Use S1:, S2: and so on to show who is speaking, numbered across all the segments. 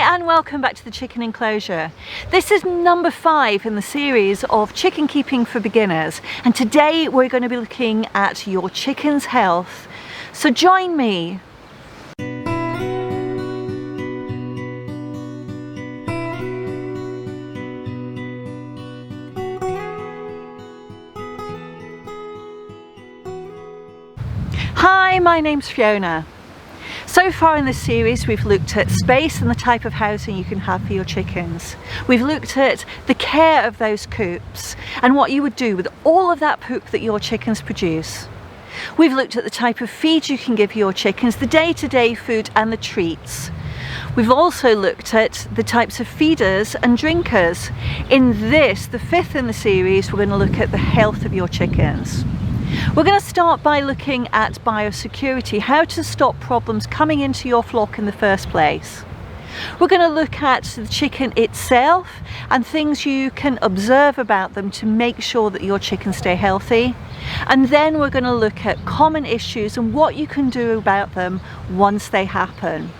S1: Hi and welcome back to the chicken enclosure. This is number 5 in the series of chicken keeping for beginners, and today we're going to be looking at your chicken's health. So join me. Hi, my name's Fiona. So far in this series we've looked at space and the type of housing you can have for your chickens. We've looked at the care of those coops and what you would do with all of that poop that your chickens produce. We've looked at the type of feed you can give your chickens, the day-to-day food and the treats. We've also looked at the types of feeders and drinkers. In this, the 5th in the series, we're going to look at the health of your chickens. We're going to start by looking at biosecurity, how to stop problems coming into your flock in the first place. We're going to look at the chicken itself and things you can observe about them to make sure that your chickens stay healthy. And then we're going to look at common issues and what you can do about them once they happen.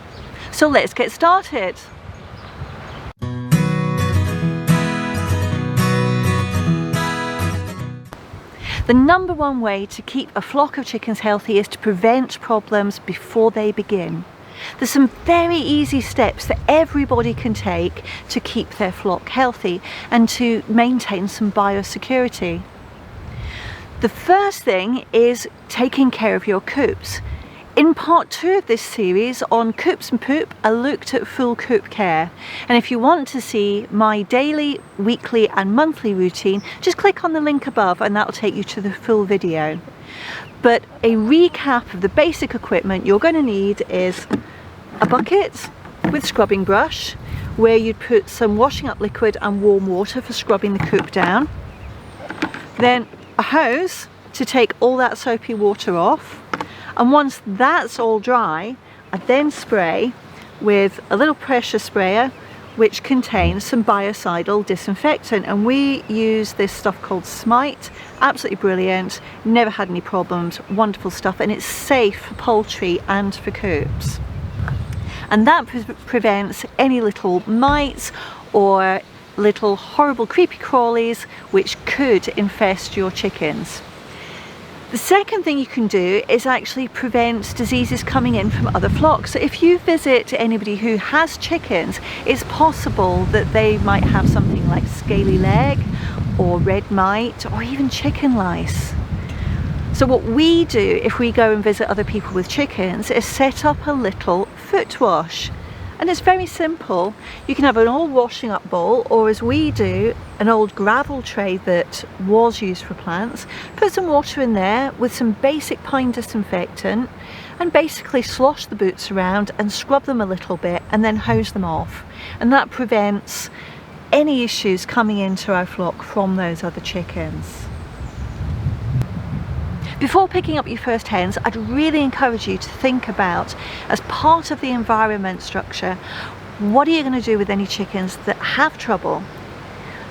S1: So let's get started. The number one way to keep a flock of chickens healthy is to prevent problems before they begin. There's some very easy steps that everybody can take to keep their flock healthy and to maintain some biosecurity. The first thing is taking care of your coops. In part 2 of this series on coops and poop, I looked at full coop care, and if you want to see my daily, weekly and monthly routine, just click on the link above and that will take you to the full video. But a recap of the basic equipment you're going to need is a bucket with scrubbing brush, where you'd put some washing up liquid and warm water for scrubbing the coop down, then a hose to take all that soapy water off. And once that's all dry, I then spray with a little pressure sprayer which contains some biocidal disinfectant, and we use this stuff called Smite. Absolutely brilliant, never had any problems, wonderful stuff, and it's safe for poultry and for coops. And that prevents any little mites or little horrible creepy crawlies which could infest your chickens. The second thing you can do is actually prevent diseases coming in from other flocks. So if you visit anybody who has chickens, it's possible that they might have something like scaly leg or red mite or even chicken lice. So what we do if we go and visit other people with chickens is set up a little foot wash. And it's very simple. You can have an old washing up bowl, or as we do, an old gravel tray that was used for plants. Put some water in there with some basic pine disinfectant and basically slosh the boots around and scrub them a little bit and then hose them off. And that prevents any issues coming into our flock from those other chickens. Before picking up your first hens, I'd really encourage you to think about, as part of the environment structure, what are you going to do with any chickens that have trouble?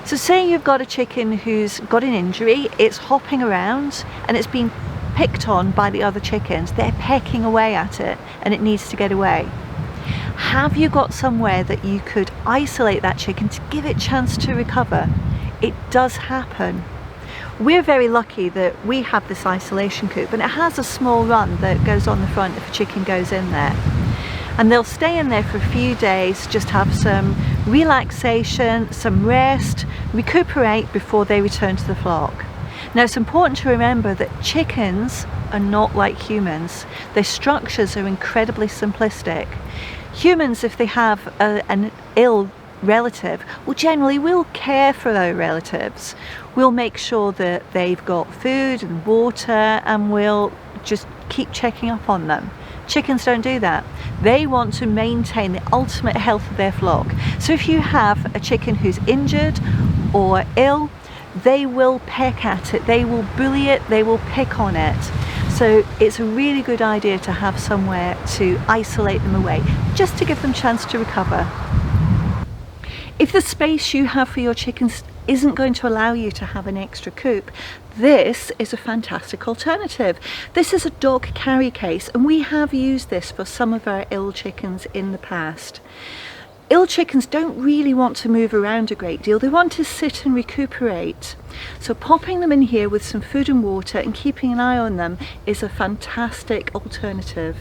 S1: So say you've got a chicken who's got an injury, it's hopping around and it's been picked on by the other chickens, they're pecking away at it and it needs to get away. Have you got somewhere that you could isolate that chicken to give it a chance to recover? It does happen. We're very lucky that we have this isolation coop, and it has a small run that goes on the front if a chicken goes in there. And they'll stay in there for a few days, just have some relaxation, some rest, recuperate before they return to the flock. Now it's important to remember that chickens are not like humans. Their structures are incredibly simplistic. Humans, if they have an ill relative, will care for their relatives. We'll make sure that they've got food and water, and we'll just keep checking up on them. Chickens don't do that. They want to maintain the ultimate health of their flock. So if you have a chicken who's injured or ill, they will peck at it, they will bully it, they will pick on it. So it's a really good idea to have somewhere to isolate them away, just to give them a chance to recover. If the space you have for your chickens isn't going to allow you to have an extra coop, this is a fantastic alternative. This is a dog carry case, and we have used this for some of our ill chickens in the past. Ill chickens don't really want to move around a great deal. They want to sit and recuperate. So popping them in here with some food and water and keeping an eye on them is a fantastic alternative.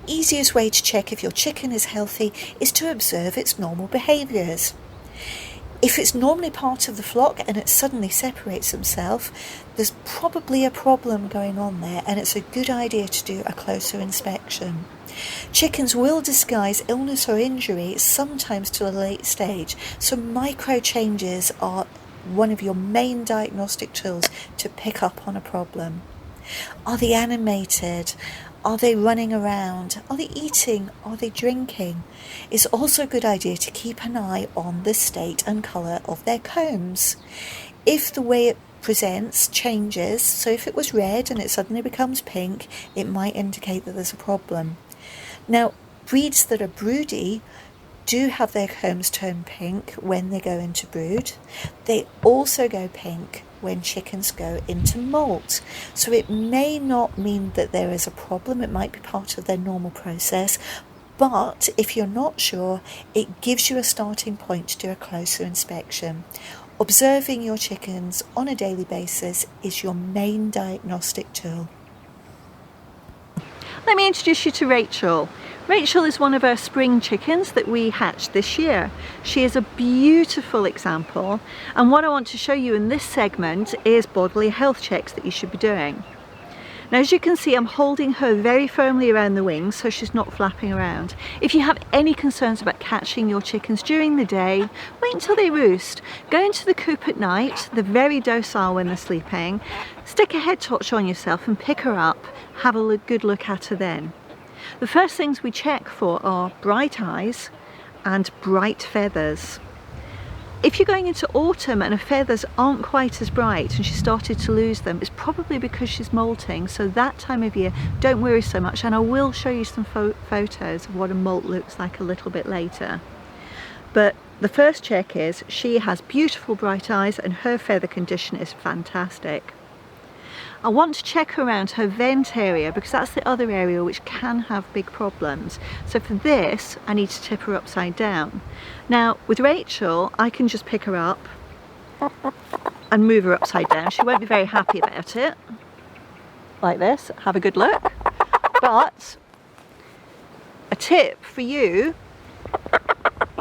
S1: Easiest way to check if your chicken is healthy is to observe its normal behaviours. If it's normally part of the flock and it suddenly separates itself, there's probably a problem going on there, and it's a good idea to do a closer inspection. Chickens will disguise illness or injury sometimes to a late stage, so micro changes are one of your main diagnostic tools to pick up on a problem. Are they animated? Are they running around? Are they eating? Are they drinking? It's also a good idea to keep an eye on the state and colour of their combs. If the way it presents changes, so if it was red and it suddenly becomes pink, it might indicate that there's a problem. Now, breeds that are broody do have their combs turn pink when they go into brood. They also go pink when chickens go into molt. So it may not mean that there is a problem, it might be part of their normal process, but if you're not sure, it gives you a starting point to do a closer inspection. Observing your chickens on a daily basis is your main diagnostic tool. Let me introduce you to Rachel. Rachel is one of our spring chickens that we hatched this year. She is a beautiful example, and what I want to show you in this segment is bodily health checks that you should be doing. Now, as you can see, I'm holding her very firmly around the wings so she's not flapping around. If you have any concerns about catching your chickens during the day, wait until they roost. Go into the coop at night, they're very docile when they're sleeping, stick a head torch on yourself and pick her up, have a good look at her then. The first things we check for are bright eyes and bright feathers. If you're going into autumn and her feathers aren't quite as bright and she started to lose them, it's probably because she's molting, so that time of year don't worry so much, and I will show you some photos of what a molt looks like a little bit later. But the first check is she has beautiful bright eyes and her feather condition is fantastic. I want to check around her vent area because that's the other area which can have big problems. So for this, I need to tip her upside down. Now with Rachel, I can just pick her up and move her upside down. She won't be very happy about it. Like this, have a good look. But a tip for you,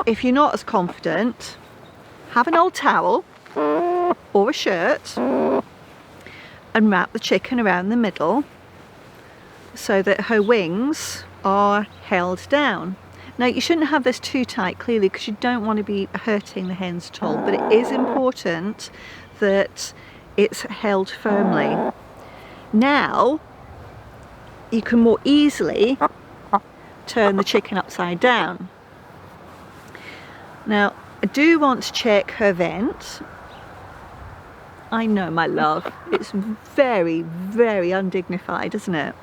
S1: if you're not as confident, have an old towel or a shirt and wrap the chicken around the middle so that her wings are held down. Now you shouldn't have this too tight clearly because you don't want to be hurting the hens at all, but it is important that it's held firmly. Now you can more easily turn the chicken upside down. Now I do want to check her vent. I know, my love, it's very, very undignified, isn't it?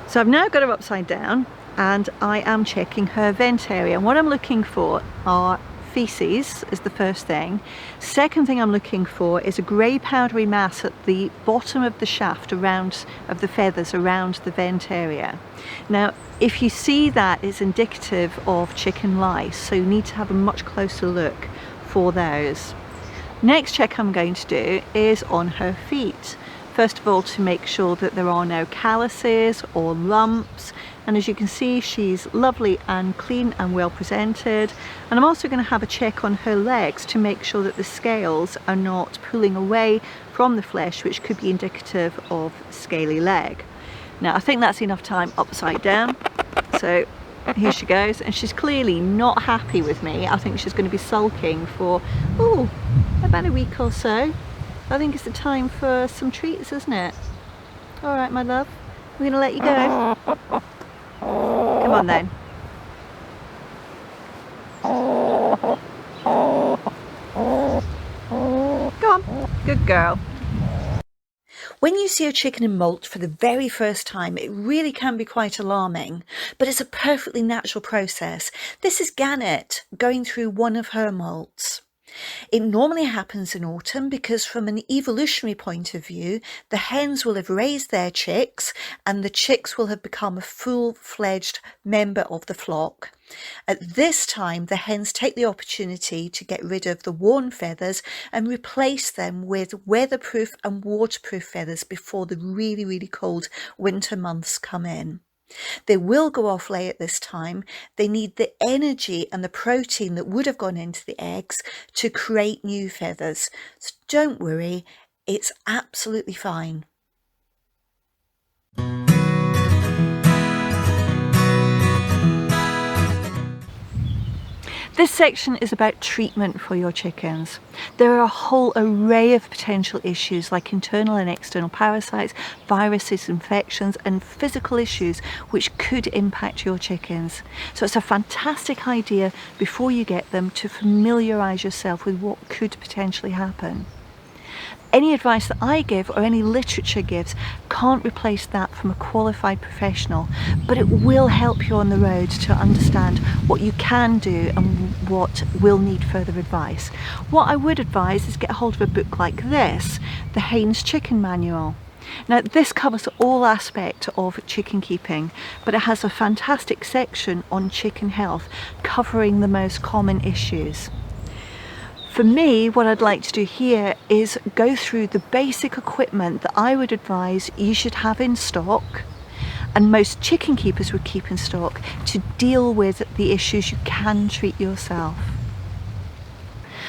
S1: So I've now got her upside down and I am checking her vent area. And what I'm looking for are feces is the first thing. Second thing I'm looking for is a grey powdery mass at the bottom of the shaft around of the feathers around the vent area. Now if you see that, it's indicative of chicken lice, so you need to have a much closer look for those. Next check I'm going to do is on her feet. First of all, to make sure that there are no calluses or lumps, and as you can see she's lovely and clean and well presented. And I'm also going to have a check on her legs to make sure that the scales are not pulling away from the flesh, which could be indicative of scaly leg. Now I think that's enough time upside down, so here she goes, and she's clearly not happy with me. I think she's going to be sulking for about a week or so. I think it's the time for some treats, isn't it? All right, my love, I'm going to let you go. Come on then. Go on, good girl. When you see a chicken in molt for the very first time, it really can be quite alarming, but it's a perfectly natural process. This is Gannet going through one of her molts. It normally happens in autumn because from an evolutionary point of view, the hens will have raised their chicks and the chicks will have become a full-fledged member of the flock. At this time, the hens take the opportunity to get rid of the worn feathers and replace them with weatherproof and waterproof feathers before the really, really cold winter months come in. They will go off lay at this time. They need the energy and the protein that would have gone into the eggs to create new feathers. So don't worry, it's absolutely fine. This section is about treatment for your chickens. There are a whole array of potential issues like internal and external parasites, viruses, infections, and physical issues which could impact your chickens. So it's a fantastic idea before you get them to familiarise yourself with what could potentially happen. Any advice that I give or any literature gives can't replace that from a qualified professional, but it will help you on the road to understand what you can do and what will need further advice. What I would advise is get a hold of a book like this, the Haynes Chicken Manual. Now this covers all aspects of chicken keeping, but it has a fantastic section on chicken health covering the most common issues. For me, what I'd like to do here is go through the basic equipment that I would advise you should have in stock, and most chicken keepers would keep in stock to deal with the issues you can treat yourself.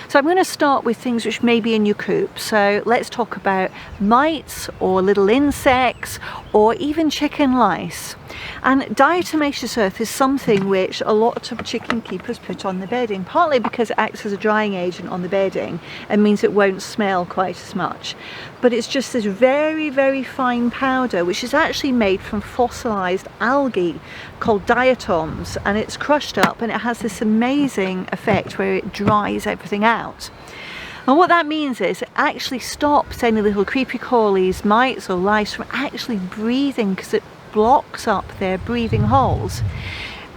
S1: So I'm going to start with things which may be in your coop. So let's talk about mites or little insects or even chicken lice. And diatomaceous earth is something which a lot of chicken keepers put on the bedding, partly because it acts as a drying agent on the bedding and means it won't smell quite as much. But it's just this very, very fine powder which is actually made from fossilized algae called diatoms, and it's crushed up and it has this amazing effect where it dries everything out. And what that means is it actually stops any little creepy crawlies, mites or lice from actually breathing, because it blocks up their breathing holes.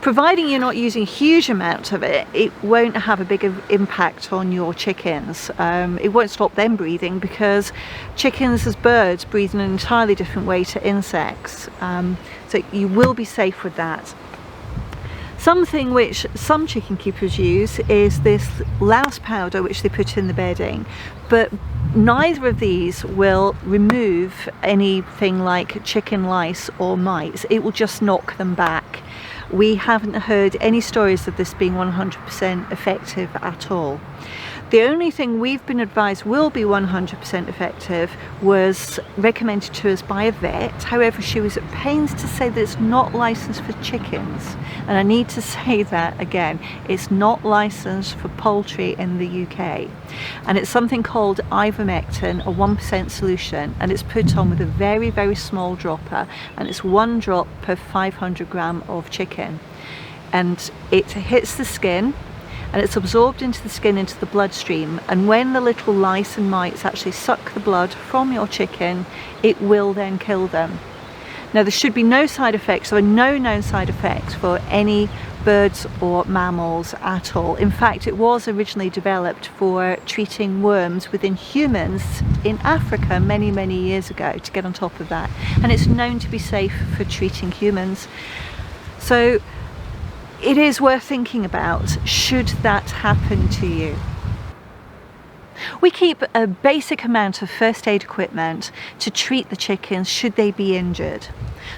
S1: Providing you're not using huge amounts of it, it won't have a big impact on your chickens. It won't stop them breathing, because chickens as birds breathe in an entirely different way to insects. So you will be safe with that. Something which some chicken keepers use is this louse powder which they put in the bedding, but neither of these will remove anything like chicken lice or mites. It will just knock them back. We haven't heard any stories of this being 100% effective at all. The only thing we've been advised will be 100% effective was recommended to us by a vet. However, she was at pains to say that it's not licensed for chickens. And I need to say that again, it's not licensed for poultry in the UK. And it's something called Ivermectin, a 1% solution, and it's put on with a very, very small dropper, and it's 1 drop per 500 gram of chicken. And it hits the skin, and it's absorbed into the skin, into the bloodstream, and when the little lice and mites actually suck the blood from your chicken, it will then kill them. Now there should be no side effects, or no known side effects for any birds or mammals at all. In fact, it was originally developed for treating worms within humans in Africa many, many years ago, to get on top of that, and it's known to be safe for treating humans. So it is worth thinking about, should that happen to you. We keep a basic amount of first aid equipment to treat the chickens should they be injured.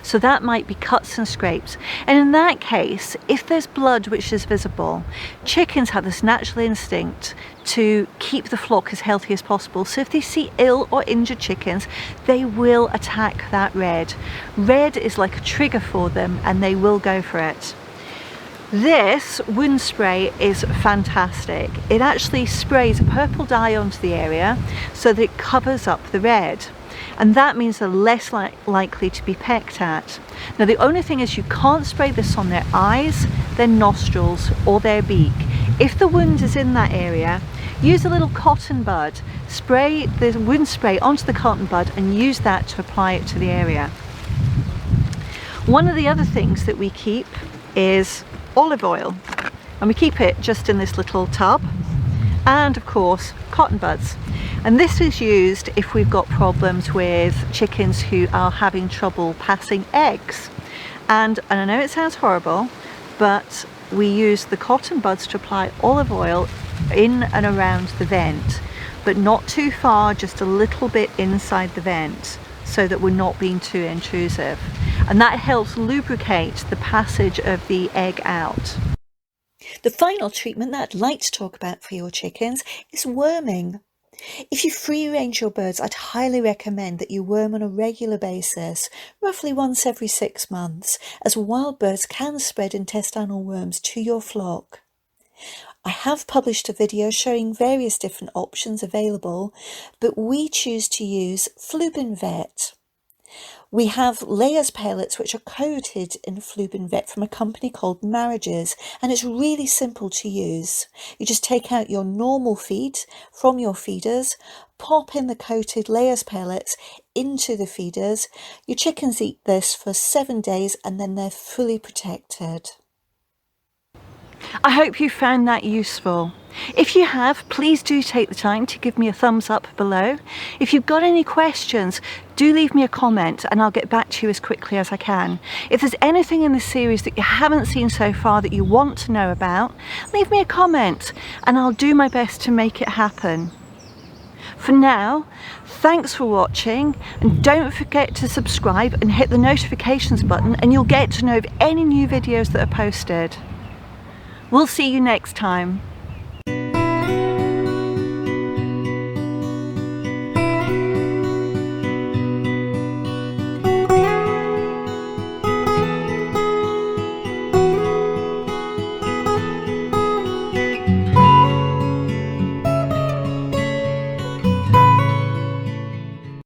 S1: So that might be cuts and scrapes. And in that case, if there's blood which is visible, chickens have this natural instinct to keep the flock as healthy as possible. So if they see ill or injured chickens, they will attack that red. Red is like a trigger for them, and they will go for it. This wound spray is fantastic. It actually sprays a purple dye onto the area so that it covers up the red, and that means they're less likely to be pecked at. Now the only thing is, you can't spray this on their eyes, their nostrils or their beak. If the wound is in that area, use a little cotton bud, spray the wound spray onto the cotton bud and use that to apply it to the area. One of the other things that we keep is olive oil, and we keep it just in this little tub, and of course cotton buds. And this is used if we've got problems with chickens who are having trouble passing eggs. And I know it sounds horrible, but we use the cotton buds to apply olive oil in and around the vent, but not too far, just a little bit inside the vent, so that we're not being too intrusive. And that helps lubricate the passage of the egg out. The final treatment that I'd like to talk about for your chickens is worming. If you free range your birds, I'd highly recommend that you worm on a regular basis, roughly once every 6 months, as wild birds can spread intestinal worms to your flock. I have published a video showing various different options available, but we choose to use Flubinvet. We have layers pellets which are coated in Flubinvet from a company called Marriages, and it's really simple to use. You just take out your normal feed from your feeders, pop in the coated layers pellets into the feeders. Your chickens eat this for 7 days and then they're fully protected. I hope you found that useful. If you have, please do take the time to give me a thumbs up below. If you've got any questions, do leave me a comment and I'll get back to you as quickly as I can. If there's anything in this series that you haven't seen so far that you want to know about, leave me a comment and I'll do my best to make it happen. For now, thanks for watching, and don't forget to subscribe and hit the notifications button and you'll get to know of any new videos that are posted. We'll see you next time.